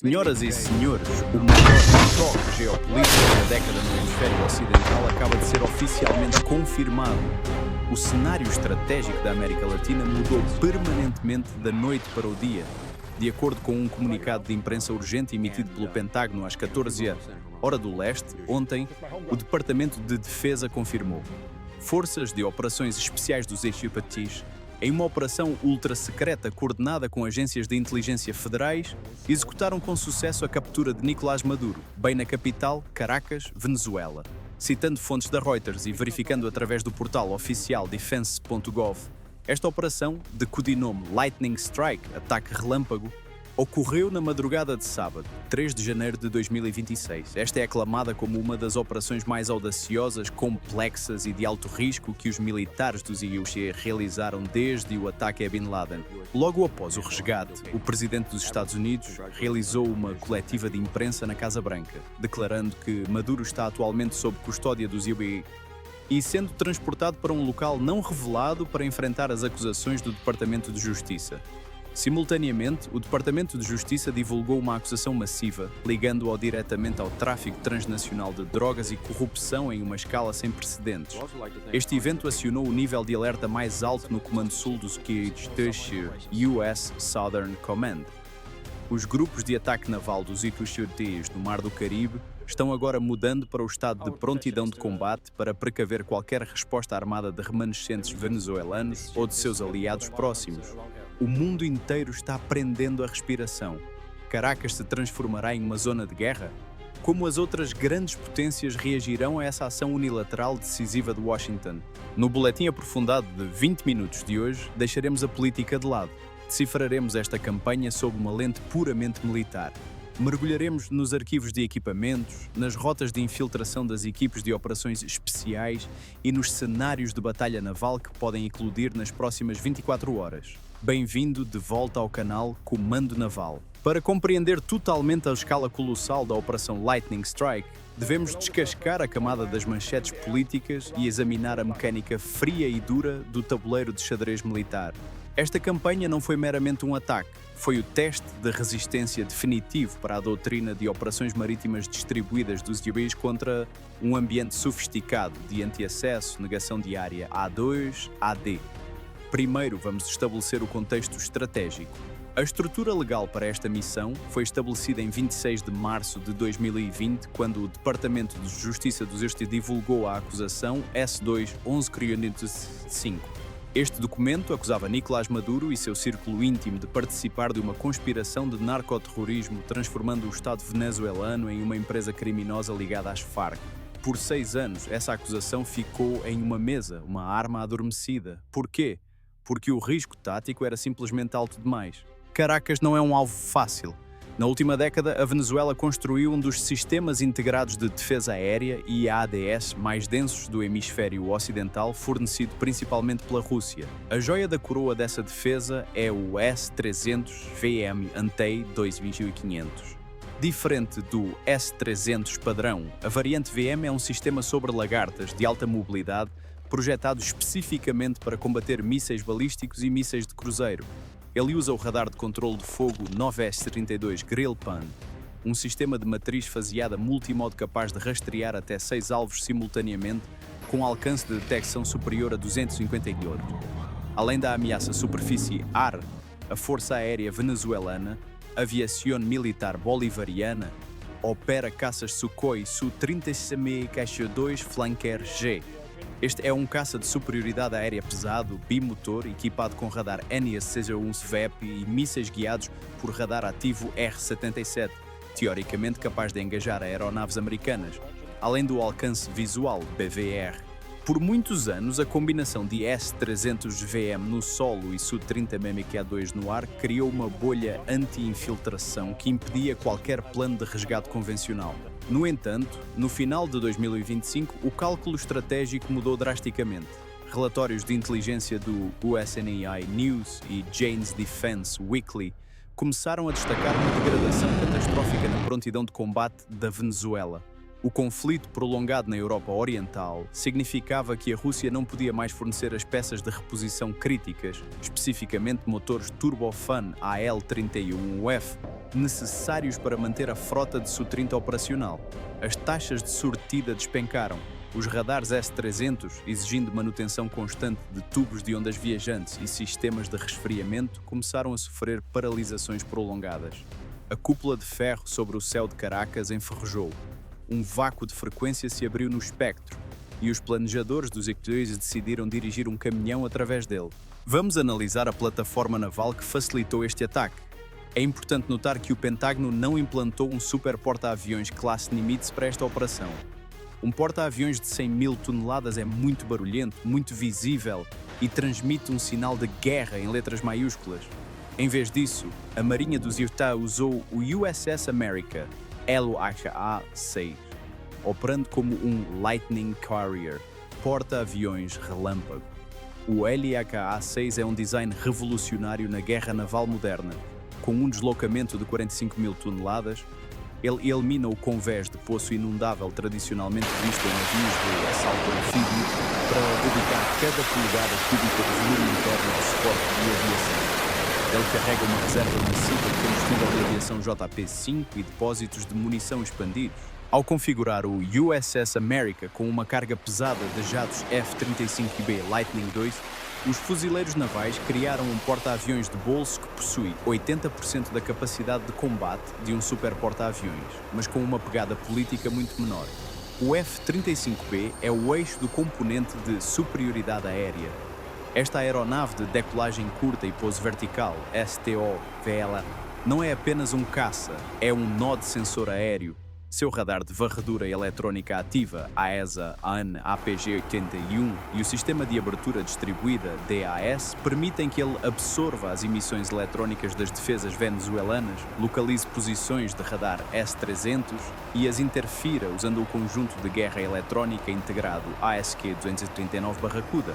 Senhoras e senhores, o maior choque geopolítico da década no hemisfério ocidental acaba de ser oficialmente confirmado. O cenário estratégico da América Latina mudou permanentemente da noite para o dia. De acordo com um comunicado de imprensa urgente emitido pelo Pentágono às 14 hora do leste, ontem, o Departamento de Defesa confirmou: forças de operações especiais dos eixo-patis, em uma operação ultra-secreta coordenada com agências de inteligência federais, executaram com sucesso a captura de Nicolás Maduro, bem na capital, Caracas, Venezuela. Citando fontes da Reuters e verificando através do portal oficial defense.gov, esta operação, de codinome Lightning Strike, ataque relâmpago, ocorreu na madrugada de sábado, 3 de janeiro de 2026. Esta é aclamada como uma das operações mais audaciosas, complexas e de alto risco que os militares dos IUC realizaram desde o ataque a Bin Laden. Logo após o resgate, o presidente dos Estados Unidos realizou uma coletiva de imprensa na Casa Branca, declarando que Maduro está atualmente sob custódia dos IUC e sendo transportado para um local não revelado para enfrentar as acusações do Departamento de Justiça. Simultaneamente, o Departamento de Justiça divulgou uma acusação massiva, ligando-o diretamente ao tráfico transnacional de drogas e corrupção em uma escala sem precedentes. Este evento acionou o nível de alerta mais alto no Comando Sul do QHTS US Southern Command. Os grupos de ataque naval dos IQCTs no Mar do Caribe estão agora mudando para o estado de prontidão de combate para precaver qualquer resposta armada de remanescentes venezuelanos ou de seus aliados próximos. O mundo inteiro está prendendo a respiração. Caracas se transformará em uma zona de guerra? Como as outras grandes potências reagirão a essa ação unilateral decisiva de Washington? No boletim aprofundado de 20 minutos de hoje, deixaremos a política de lado. Decifraremos esta campanha sob uma lente puramente militar. Mergulharemos nos arquivos de equipamentos, nas rotas de infiltração das equipes de operações especiais e nos cenários de batalha naval que podem eclodir nas próximas 24 horas. Bem-vindo de volta ao canal Comando Naval. Para compreender totalmente a escala colossal da Operação Lightning Strike, devemos descascar a camada das manchetes políticas e examinar a mecânica fria e dura do tabuleiro de xadrez militar. Esta campanha não foi meramente um ataque, foi o teste de resistência definitivo para a doutrina de operações marítimas distribuídas dos IUCs contra um ambiente sofisticado de anti-acesso, negação de área A2, AD. Primeiro, vamos estabelecer o contexto estratégico. A estrutura legal para esta missão foi estabelecida em 26 de março de 2020, quando o Departamento de Justiça dos Estados Unidos divulgou a acusação S-2-11-5. Este documento acusava Nicolás Maduro e seu círculo íntimo de participar de uma conspiração de narcoterrorismo, transformando o Estado venezuelano em uma empresa criminosa ligada às Farc. Por 6 anos, essa acusação ficou em uma mesa, uma arma adormecida. Porquê? Porque o risco tático era simplesmente alto demais. Caracas não é um alvo fácil. Na última década, a Venezuela construiu um dos sistemas integrados de defesa aérea e ADS mais densos do hemisfério ocidental, fornecido principalmente pela Rússia. A joia da coroa dessa defesa é o S-300 VM Antey 2500. Diferente do S-300 padrão, a variante VM é um sistema sobre lagartas de alta mobilidade projetado especificamente para combater mísseis balísticos e mísseis de cruzeiro. Ele usa o radar de controle de fogo 9S-32 Grille-Pan, um sistema de matriz faseada multimodo capaz de rastrear até 6 alvos simultaneamente, com alcance de detecção superior a 250 km. Além da ameaça superfície-ar, a Força Aérea Venezuelana, Aviación Militar Bolivariana, opera caças Sukhoi Su-30 Caixa 2 Flanker G. Este é um caça de superioridade aérea pesado, bimotor, equipado com radar NS-61 SVEP e mísseis guiados por radar ativo R-77, teoricamente capaz de engajar aeronaves americanas, além do alcance visual BVR. Por muitos anos, a combinação de S-300 VM no solo e Su-30 MK2 no ar criou uma bolha anti-infiltração que impedia qualquer plano de resgate convencional. No entanto, no final de 2025, o cálculo estratégico mudou drasticamente. Relatórios de inteligência do USNI News e Jane's Defense Weekly começaram a destacar uma degradação catastrófica na prontidão de combate da Venezuela. O conflito prolongado na Europa Oriental significava que a Rússia não podia mais fornecer as peças de reposição críticas, especificamente motores turbofan AL-31UF, necessários para manter a frota de Su-30 operacional. As taxas de sortida despencaram. Os radares S-300, exigindo manutenção constante de tubos de ondas viajantes e sistemas de resfriamento, começaram a sofrer paralisações prolongadas. A cúpula de ferro sobre o céu de Caracas enferrujou. Um vácuo de frequência se abriu no espectro e os planejadores dos Eclipses decidiram dirigir um caminhão através dele. Vamos analisar a plataforma naval que facilitou este ataque. É importante notar que o Pentágono não implantou um super porta-aviões classe Nimitz para esta operação. Um porta-aviões de 100 mil toneladas é muito barulhento, muito visível e transmite um sinal de guerra em letras maiúsculas. Em vez disso, a Marinha dos Utah usou o USS America, LHA-6, operando como um Lightning Carrier, porta-aviões relâmpago. O LHA-6 é um design revolucionário na guerra naval moderna. Com um deslocamento de 45 mil toneladas, ele elimina o convés de poço inundável tradicionalmente visto em navios de assalto anfíbio para dedicar cada polegada cúbica de volume interno ao suporte de aviação. Ele carrega uma reserva massiva de combustível de aviação JP-5 e depósitos de munição expandidos. Ao configurar o USS America com uma carga pesada de jatos F-35B Lightning II, os fuzileiros navais criaram um porta-aviões de bolso que possui 80% da capacidade de combate de um super porta-aviões, mas com uma pegada política muito menor. O F-35B é o eixo do componente de superioridade aérea. Esta aeronave de decolagem curta e pouso vertical, STOVL, não é apenas um caça, é um nó de sensor aéreo. Seu radar de varredura eletrónica ativa, AESA AN APG-81, e o sistema de abertura distribuída, DAS, permitem que ele absorva as emissões eletrónicas das defesas venezuelanas, localize posições de radar S-300 e as interfira usando o conjunto de guerra eletrónica integrado ASQ-239 Barracuda.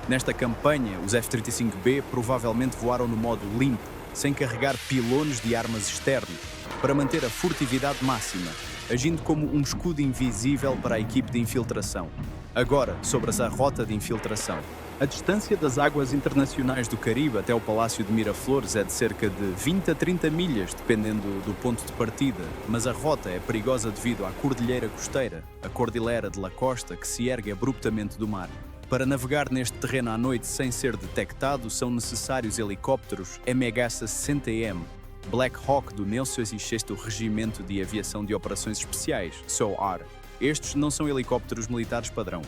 Nesta campanha, os F-35B provavelmente voaram no modo limpo, sem carregar pilones de armas externos, para manter a furtividade máxima, agindo como um escudo invisível para a equipe de infiltração. Agora, sobre essa rota de infiltração. A distância das águas internacionais do Caribe até o Palácio de Miraflores é de cerca de 20 a 30 milhas, dependendo do ponto de partida, mas a rota é perigosa devido à Cordilheira Costeira, a Cordilheira de La Costa, que se ergue abruptamente do mar. Para navegar neste terreno à noite sem ser detectado, são necessários helicópteros MH-60M, Black Hawk do 96º Regimento de Aviação de Operações Especiais, SOAR. Estes não são helicópteros militares padrão.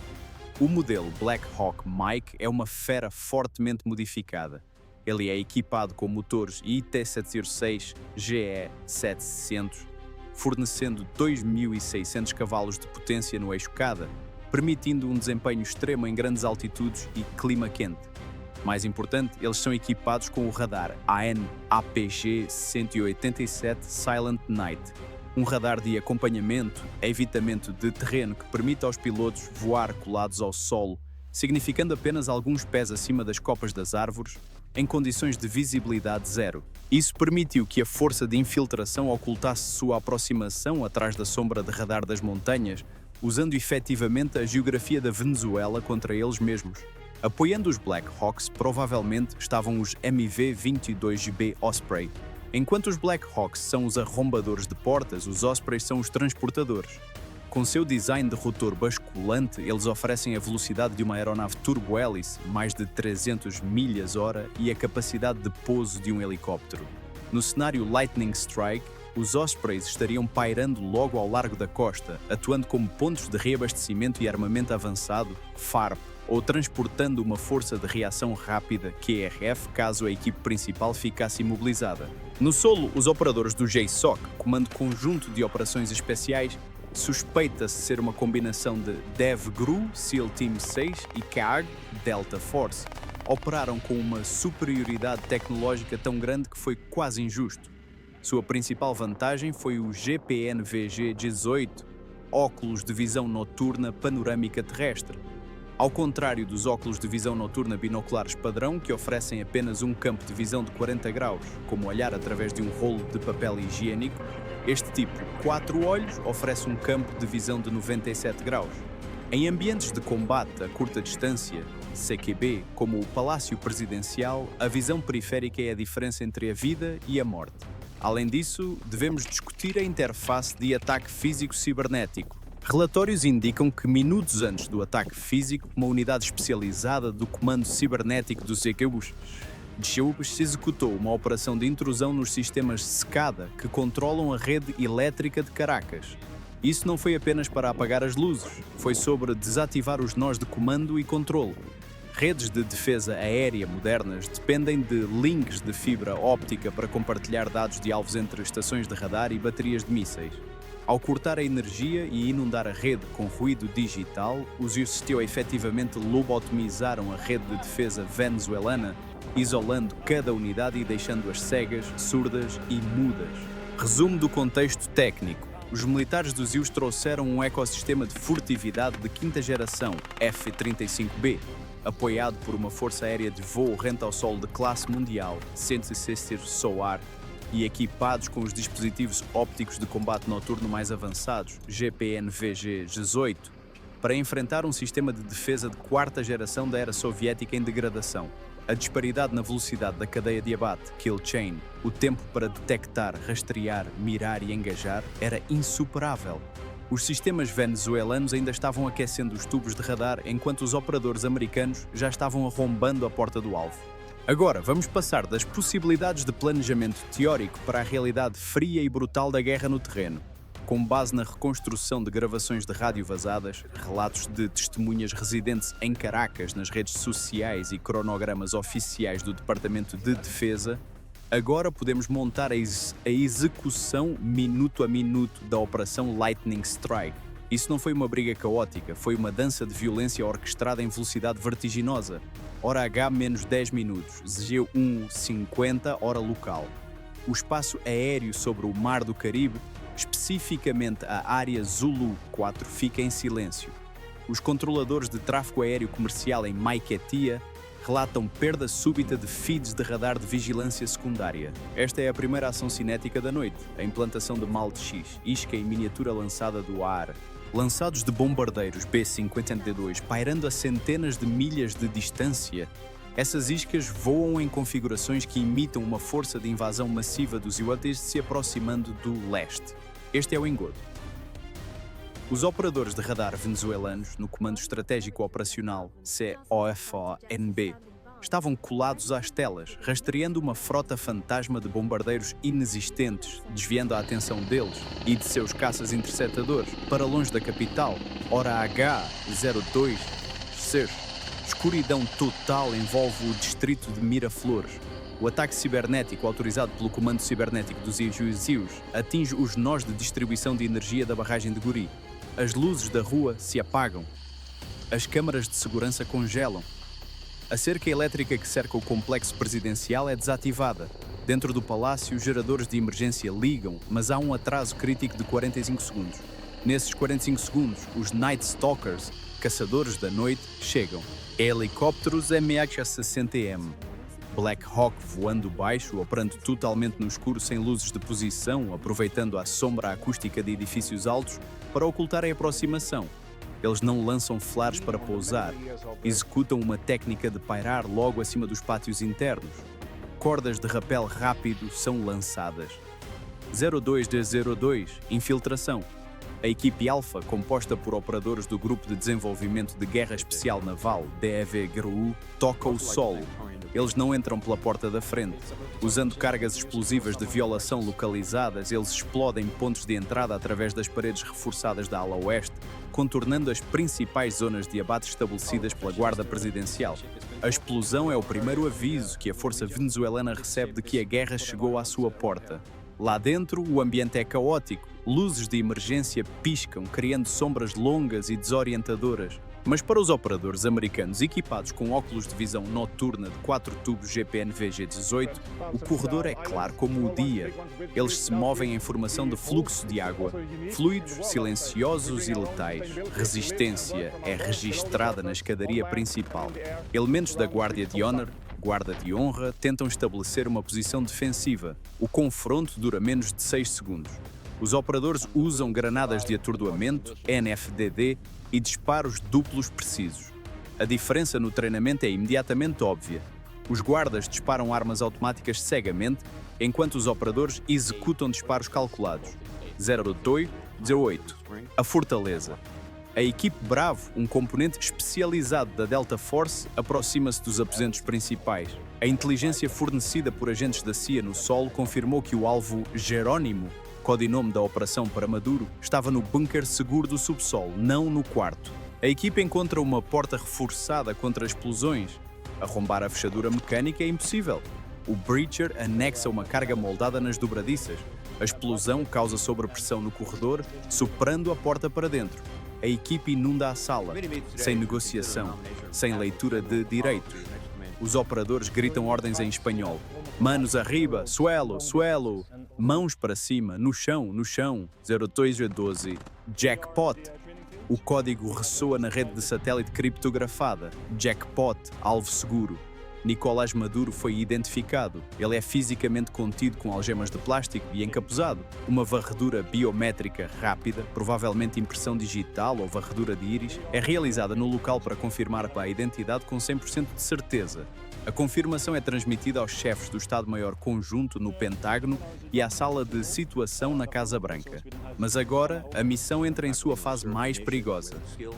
O modelo Black Hawk Mike é uma fera fortemente modificada. Ele é equipado com motores IT-706 GE-700, fornecendo 2.600 cavalos de potência no eixo cada, permitindo um desempenho extremo em grandes altitudes e clima quente. Mais importante, eles são equipados com o radar AN-APG-187 Silent Night, um radar de acompanhamento, evitamento de terreno que permite aos pilotos voar colados ao solo, significando apenas alguns pés acima das copas das árvores, em condições de visibilidade zero. Isso permitiu que a força de infiltração ocultasse sua aproximação atrás da sombra de radar das montanhas, usando efetivamente a geografia da Venezuela contra eles mesmos. Apoiando os Black Hawks, provavelmente estavam os MV-22B Osprey. Enquanto os Black Hawks são os arrombadores de portas, os Ospreys são os transportadores. Com seu design de rotor basculante, eles oferecem a velocidade de uma aeronave turbo-hélice, mais de 300 milhas/hora, e a capacidade de pouso de um helicóptero. No cenário Lightning Strike, os Ospreys estariam pairando logo ao largo da costa, atuando como pontos de reabastecimento e armamento avançado, FARP, ou transportando uma força de reação rápida, QRF, caso a equipe principal ficasse imobilizada. No solo, os operadores do JSOC, Comando Conjunto de Operações Especiais, suspeita-se ser uma combinação de DEV-GRU, SEAL Team 6 e CAG, Delta Force. Operaram com uma superioridade tecnológica tão grande que foi quase injusto. Sua principal vantagem foi o GPNVG-18, óculos de visão noturna panorâmica terrestre. Ao contrário dos óculos de visão noturna binoculares padrão, que oferecem apenas um campo de visão de 40 graus, como olhar através de um rolo de papel higiênico, Este tipo, 4 olhos, oferece um campo de visão de 97 graus. Em ambientes de combate a curta distância, CQB, como o Palácio Presidencial, a visão periférica é a diferença entre a vida e a morte. Além disso, devemos discutir a interface de ataque físico cibernético. Relatórios indicam que minutos antes do ataque físico, uma unidade especializada do Comando Cibernético dos EQUs se executou uma operação de intrusão nos sistemas SCADA que controlam a rede elétrica de Caracas. Isso não foi apenas para apagar as luzes, foi sobre desativar os nós de comando e controle. Redes de defesa aérea modernas dependem de links de fibra óptica para compartilhar dados de alvos entre estações de radar e baterias de mísseis. Ao cortar a energia e inundar a rede com ruído digital, os USSTO efetivamente lobotomizaram a rede de defesa venezuelana, isolando cada unidade e deixando-as cegas, surdas e mudas. Resumo do contexto técnico. Os militares dos US trouxeram um ecossistema de furtividade de quinta geração, F-35B, apoiado por uma força aérea de voo rente ao solo de classe mundial, Sentinel SOAR, e equipados com os dispositivos ópticos de combate noturno mais avançados, GPNVG-18, para enfrentar um sistema de defesa de quarta geração da era soviética em degradação. A disparidade na velocidade da cadeia de abate, kill chain, o tempo para detectar, rastrear, mirar e engajar, era insuperável. Os sistemas venezuelanos ainda estavam aquecendo os tubos de radar enquanto os operadores americanos já estavam arrombando a porta do alvo. Agora, vamos passar das possibilidades de planejamento teórico para a realidade fria e brutal da guerra no terreno. Com base na reconstrução de gravações de rádio vazadas, relatos de testemunhas residentes em Caracas nas redes sociais e cronogramas oficiais do Departamento de Defesa, agora podemos montar a execução minuto a minuto da Operação Lightning Strike. Isso não foi uma briga caótica, foi uma dança de violência orquestrada em velocidade vertiginosa. Hora H menos 10 minutos, G1 50, hora local. O espaço aéreo sobre o Mar do Caribe, especificamente a área Zulu 4, fica em silêncio. Os controladores de tráfego aéreo comercial em Maiquetía relatam perda súbita de feeds de radar de vigilância secundária. Esta é a primeira ação cinética da noite, a implantação de MALT-X, isca em miniatura lançada do ar. Lançados de bombardeiros B-52 pairando a centenas de milhas de distância, essas iscas voam em configurações que imitam uma força de invasão massiva dos UATs se aproximando do leste. Este é o engodo. Os operadores de radar venezuelanos no Comando Estratégico Operacional, COFONB, estavam colados às telas, rastreando uma frota fantasma de bombardeiros inexistentes, desviando a atenção deles e de seus caças interceptadores para longe da capital. Hora H-02, escuridão total envolve o distrito de Miraflores. O ataque cibernético autorizado pelo Comando Cibernético dos IUSIUS atinge os nós de distribuição de energia da barragem de Guri. As luzes da rua se apagam. As câmaras de segurança congelam. A cerca elétrica que cerca o complexo presidencial é desativada. Dentro do palácio, os geradores de emergência ligam, mas há um atraso crítico de 45 segundos. Nesses 45 segundos, os Night Stalkers, caçadores da noite, chegam. Helicópteros MH-60M. Black Hawk voando baixo, operando totalmente no escuro sem luzes de posição, aproveitando a sombra acústica de edifícios altos para ocultar a aproximação. Eles não lançam flares para pousar, executam uma técnica de pairar logo acima dos pátios internos. Cordas de rapel rápido são lançadas. 02D02, infiltração. A equipe Alpha, composta por operadores do Grupo de Desenvolvimento de Guerra Especial Naval, DEV-GRU, toca o solo. Eles não entram pela porta da frente. Usando cargas explosivas de violação localizadas, eles explodem pontos de entrada através das paredes reforçadas da ala oeste, contornando as principais zonas de abate estabelecidas pela Guarda Presidencial. A explosão é o primeiro aviso que a força venezuelana recebe de que a guerra chegou à sua porta. Lá dentro, o ambiente é caótico. Luzes de emergência piscam, criando sombras longas e desorientadoras. Mas para os operadores americanos equipados com óculos de visão noturna de 4 tubos GPNVG-18, o corredor é claro como o dia. Eles se movem em formação de fluxo de água, fluidos silenciosos e letais. Resistência é registrada na escadaria principal. Elementos da Guarda de Honor, Guarda de Honra, tentam estabelecer uma posição defensiva. O confronto dura menos de 6 segundos. Os operadores usam granadas de atordoamento, NFDD, e disparos duplos precisos. A diferença no treinamento é imediatamente óbvia. Os guardas disparam armas automáticas cegamente, enquanto os operadores executam disparos calculados. 02-18. A Fortaleza. A equipe Bravo, um componente especializado da Delta Force, aproxima-se dos aposentos principais. A inteligência fornecida por agentes da CIA no solo confirmou que o alvo Jerônimo, codinome da operação para Maduro, estava no bunker seguro do subsolo, não no quarto. A equipe encontra uma porta reforçada contra explosões. Arrombar a fechadura mecânica é impossível. O breacher anexa uma carga moldada nas dobradiças. A explosão causa sobrepressão no corredor, soprando a porta para dentro. A equipe inunda a sala, sem negociação, sem leitura de direitos. Os operadores gritam ordens em espanhol. Manos arriba, suelo, suelo. Mãos para cima, no chão, no chão. 02-12. Jackpot. O código ressoa na rede de satélite criptografada. Jackpot, alvo seguro. Nicolás Maduro foi identificado. Ele é fisicamente contido com algemas de plástico e encapuzado. Uma varredura biométrica rápida, provavelmente impressão digital ou varredura de íris, é realizada no local para confirmar a identidade com 100% de certeza. A confirmação é transmitida aos chefes do Estado-Maior Conjunto no Pentágono e à sala de situação na Casa Branca. Mas agora, a missão entra em sua fase mais perigosa.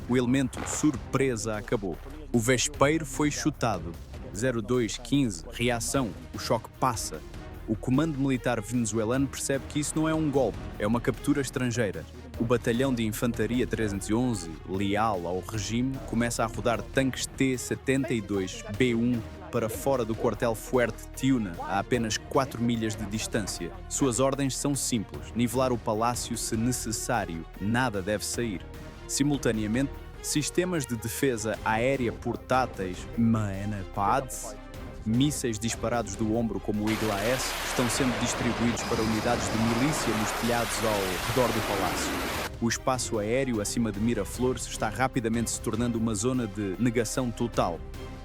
O elemento surpresa acabou. O vespeiro foi chutado. 02-15, reação, o choque passa. O comando militar venezuelano percebe que isso não é um golpe, é uma captura estrangeira. O batalhão de infantaria 311, leal ao regime, começa a rodar tanques T-72B1 para fora do quartel Fuerte Tiuna, a apenas 4 milhas de distância. Suas ordens são simples: nivelar o palácio se necessário, nada deve sair. Simultaneamente, sistemas de defesa aérea portáteis, MANPADS, mísseis disparados do ombro como o Igla-S, estão sendo distribuídos para unidades de milícia nos telhados ao redor do palácio. O espaço aéreo acima de Miraflores está rapidamente se tornando uma zona de negação total.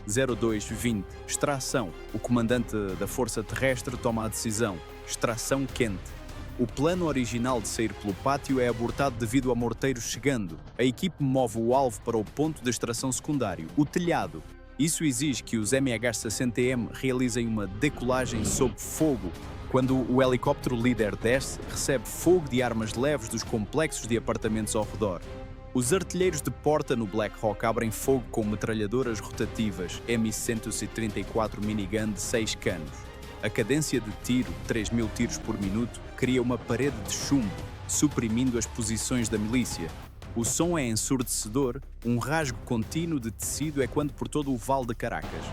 02-20. Extração. O comandante da Força Terrestre toma a decisão. Extração quente. O plano original de sair pelo pátio é abortado devido a morteiros chegando. A equipe move o alvo para o ponto de extração secundário, o telhado. Isso exige que os MH-60M realizem uma decolagem sob fogo. Quando o helicóptero líder desce, recebe fogo de armas leves dos complexos de apartamentos ao redor. Os artilheiros de porta no Black Hawk abrem fogo com metralhadoras rotativas M134 minigun de 6 canos. A cadência de tiro, 3.000 tiros por minuto, cria uma parede de chumbo, suprimindo as posições da milícia. O som é ensurdecedor, um rasgo contínuo de tecido ecoando por todo o Vale de Caracas.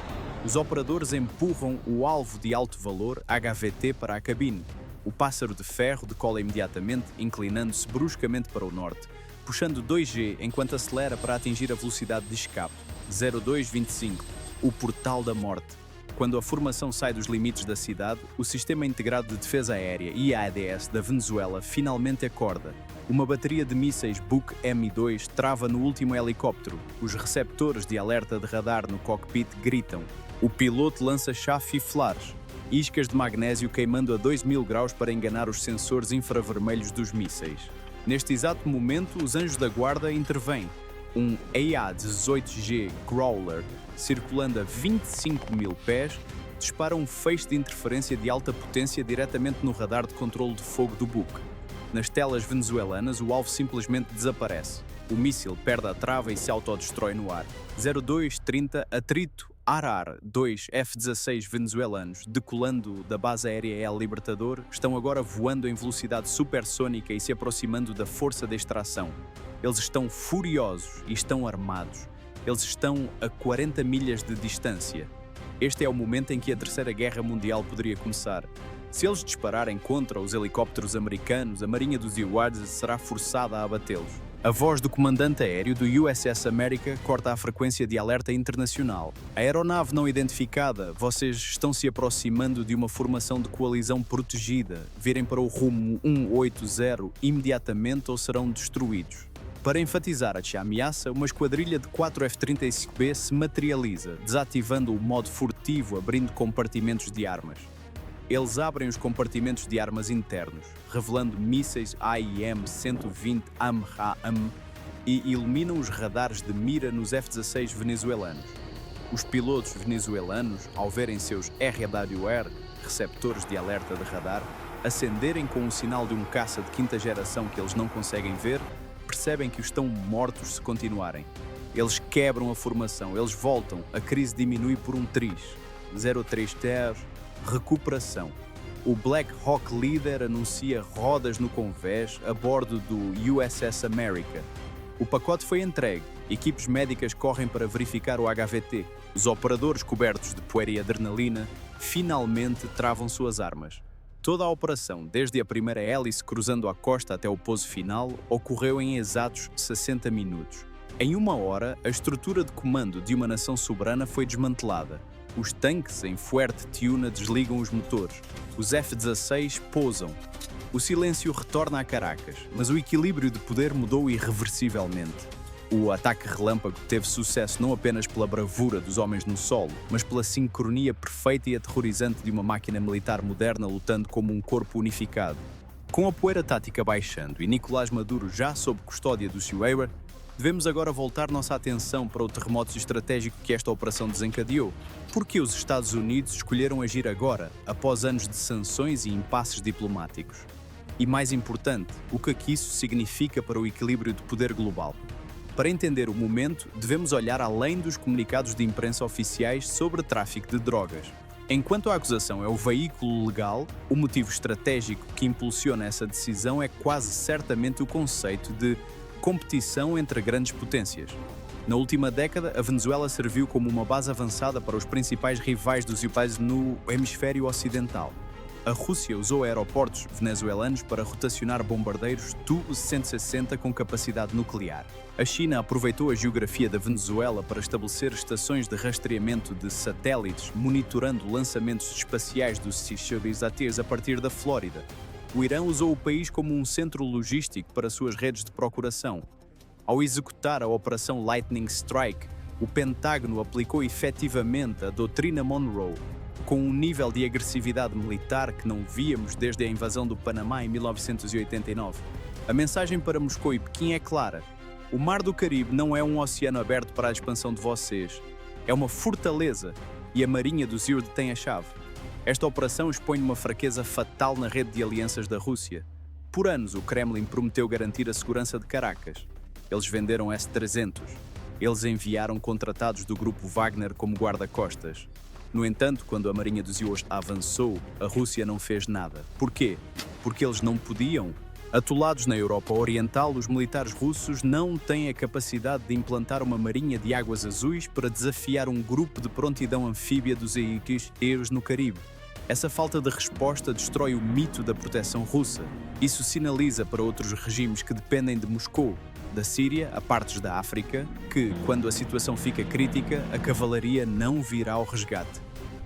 Os operadores empurram o alvo de alto valor, HVT, para a cabine. O pássaro de ferro decola imediatamente, inclinando-se bruscamente para o norte, puxando 2G enquanto acelera para atingir a velocidade de escape. 02-25. O Portal da Morte. Quando a formação sai dos limites da cidade, o Sistema Integrado de Defesa Aérea, IADS, da Venezuela finalmente acorda. Uma bateria de mísseis Buk M2 trava no último helicóptero. Os receptores de alerta de radar no cockpit gritam. O piloto lança chafiflares, iscas de magnésio queimando a 2.000 graus para enganar os sensores infravermelhos dos mísseis. Neste exato momento, os anjos da guarda intervêm. Um AA-18G Growler, circulando a 25.000 pés, dispara um feixe de interferência de alta potência diretamente no radar de controlo de fogo do Buk. Nas telas venezuelanas, o alvo simplesmente desaparece. O míssil perde a trava e se autodestrói no ar. 02-30 Atrito Arar 2 F-16 venezuelanos, decolando da base aérea El Libertador, estão agora voando em velocidade supersônica e se aproximando da força de extração. Eles estão furiosos e estão armados. Eles estão a 40 milhas de distância. Este é o momento em que a Terceira Guerra Mundial poderia começar. Se eles dispararem contra os helicópteros americanos, a Marinha dos Iwades será forçada a abatê-los. A voz do comandante aéreo do USS America corta a frequência de alerta internacional. A aeronave não identificada, vocês estão se aproximando de uma formação de coalizão protegida. Virem para o rumo 180 imediatamente ou serão destruídos. Para enfatizar a ameaça, uma esquadrilha de 4 F-35B se materializa, desativando o modo furtivo, abrindo compartimentos de armas. eles abrem os compartimentos de armas internos, revelando mísseis AIM-120 AMRAAM e iluminam os radares de mira nos F-16 venezuelanos. Os pilotos venezuelanos, ao verem seus RWR, receptores de alerta de radar, acenderem com o sinal de um caça de quinta geração que eles não conseguem ver, percebem que estão mortos se continuarem. Eles quebram a formação, eles voltam, a crise diminui por um triz. 03 Ter, recuperação. O Black Hawk Leader anuncia rodas no convés a bordo do USS America. O pacote foi entregue, equipes médicas correm para verificar o HVT. Os operadores cobertos de poeira e adrenalina finalmente travam suas armas. Toda a operação, desde a primeira hélice cruzando a costa até o pouso final, ocorreu em exatos 60 minutos. Em 1 hora, a estrutura de comando de uma nação soberana foi desmantelada. Os tanques em Fuerte Tiuna desligam os motores. Os F-16 pousam. O silêncio retorna a Caracas, mas o equilíbrio de poder mudou irreversivelmente. O ataque relâmpago teve sucesso não apenas pela bravura dos homens no solo, mas pela sincronia perfeita e aterrorizante de uma máquina militar moderna lutando como um corpo unificado. Com a poeira tática baixando e Nicolás Maduro já sob custódia do Ceuta, devemos agora voltar nossa atenção para o terremoto estratégico que esta operação desencadeou. Por que os Estados Unidos escolheram agir agora, após anos de sanções e impasses diplomáticos? E mais importante, o que isso significa para o equilíbrio de poder global? Para entender o momento, devemos olhar além dos comunicados de imprensa oficiais sobre tráfico de drogas. Enquanto a acusação é o veículo legal, o motivo estratégico que impulsiona essa decisão é quase certamente o conceito de competição entre grandes potências. Na última década, a Venezuela serviu como uma base avançada para os principais rivais dos países no hemisfério ocidental. A Rússia usou aeroportos venezuelanos para rotacionar bombardeiros Tu-160 com capacidade nuclear. A China aproveitou a geografia da Venezuela para estabelecer estações de rastreamento de satélites, monitorando lançamentos espaciais dos Seychelles a partir da Flórida. O Irã usou o país como um centro logístico para suas redes de procuração. Ao executar a Operação Lightning Strike, o Pentágono aplicou efetivamente a doutrina Monroe, com um nível de agressividade militar que não víamos desde a invasão do Panamá em 1989. A mensagem para Moscou e Pequim é clara. O Mar do Caribe não é um oceano aberto para a expansão de vocês. É uma fortaleza e a Marinha do Zir detém a chave. Esta operação expõe uma fraqueza fatal na rede de alianças da Rússia. Por anos, o Kremlin prometeu garantir a segurança de Caracas. Eles venderam S-300. Eles enviaram contratados do grupo Wagner como guarda-costas. No entanto, quando a Marinha dos Zir avançou, a Rússia não fez nada. Por quê? Porque eles não podiam. Atolados na Europa Oriental, os militares russos não têm a capacidade de implantar uma marinha de águas azuis para desafiar um grupo de prontidão anfíbia dos EUs no Caribe. Essa falta de resposta destrói o mito da proteção russa. Isso sinaliza para outros regimes que dependem de Moscou, da Síria a partes da África, que, quando a situação fica crítica, a cavalaria não virá ao resgate.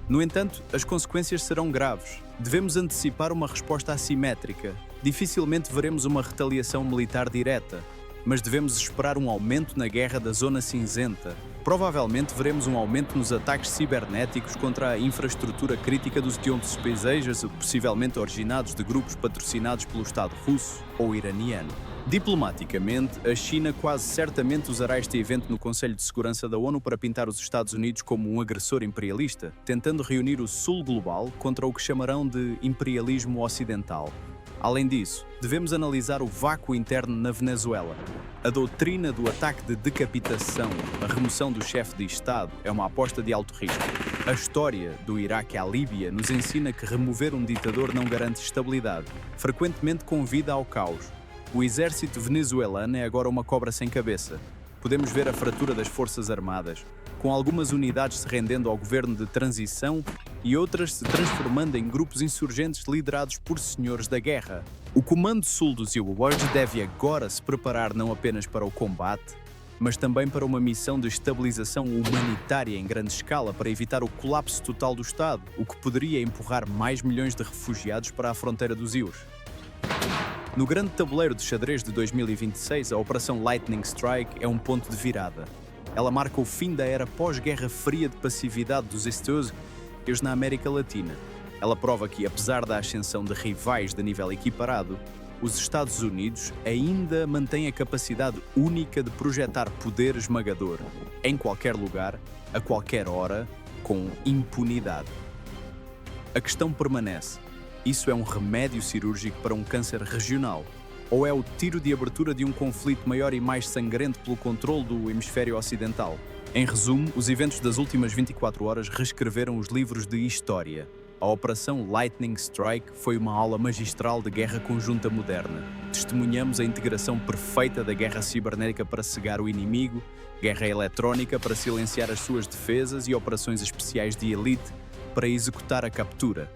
No entanto, as consequências serão graves. Devemos antecipar uma resposta assimétrica. Dificilmente veremos uma retaliação militar direta, mas devemos esperar um aumento na guerra da Zona Cinzenta. Provavelmente veremos um aumento nos ataques cibernéticos contra a infraestrutura crítica dos países, possivelmente originados de grupos patrocinados pelo Estado russo ou iraniano. Diplomaticamente, a China quase certamente usará este evento no Conselho de Segurança da ONU para pintar os Estados Unidos como um agressor imperialista, tentando reunir o Sul global contra o que chamarão de imperialismo ocidental. Além disso, devemos analisar o vácuo interno na Venezuela. A doutrina do ataque de decapitação, a remoção do chefe de Estado, é uma aposta de alto risco. A história do Iraque à Líbia nos ensina que remover um ditador não garante estabilidade, frequentemente convida ao caos. O exército venezuelano é agora uma cobra sem cabeça. Podemos ver a fratura das forças armadas, com algumas unidades se rendendo ao governo de transição e outras se transformando em grupos insurgentes liderados por senhores da guerra. O Comando Sul dos UARs deve agora se preparar não apenas para o combate, mas também para uma missão de estabilização humanitária em grande escala para evitar o colapso total do Estado, o que poderia empurrar mais milhões de refugiados para a fronteira dos IUs. No grande tabuleiro de xadrez de 2026, a Operação Lightning Strike é um ponto de virada. Ela marca o fim da era pós-Guerra Fria de passividade dos Estados Unidos na América Latina. Ela prova que, apesar da ascensão de rivais de nível equiparado, os Estados Unidos ainda mantêm a capacidade única de projetar poder esmagador, em qualquer lugar, a qualquer hora, com impunidade. A questão permanece: isso é um remédio cirúrgico para um câncer regional? Ou é o tiro de abertura de um conflito maior e mais sangrento pelo controle do hemisfério ocidental? Em resumo, os eventos das últimas 24 horas reescreveram os livros de história. A Operação Lightning Strike foi uma aula magistral de guerra conjunta moderna. Testemunhamos a integração perfeita da guerra cibernética para cegar o inimigo, guerra eletrónica para silenciar as suas defesas e operações especiais de elite para executar a captura.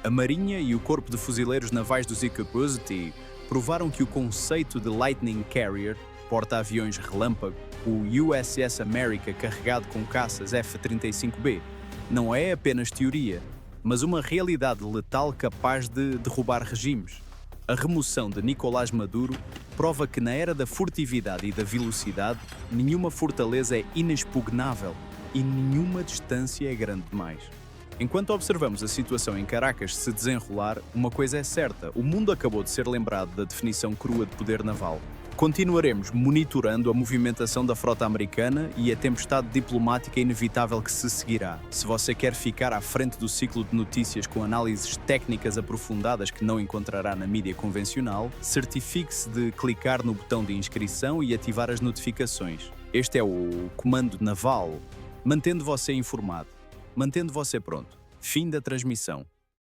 A Marinha e o Corpo de Fuzileiros Navais dos Ikebukati provaram que o conceito de Lightning Carrier, porta-aviões relâmpago, o USS America carregado com caças F-35B, não é apenas teoria, mas uma realidade letal capaz de derrubar regimes. A remoção de Nicolás Maduro prova que na era da furtividade e da velocidade, nenhuma fortaleza é inexpugnável e nenhuma distância é grande demais. Enquanto observamos a situação em Caracas se desenrolar, uma coisa é certa: o mundo acabou de ser lembrado da definição crua de poder naval. Continuaremos monitorando a movimentação da frota americana e a tempestade diplomática inevitável que se seguirá. Se você quer ficar à frente do ciclo de notícias com análises técnicas aprofundadas que não encontrará na mídia convencional, certifique-se de clicar no botão de inscrição e ativar as notificações. Este é o Comando Naval, mantendo você informado, mantendo você pronto. Fim da transmissão.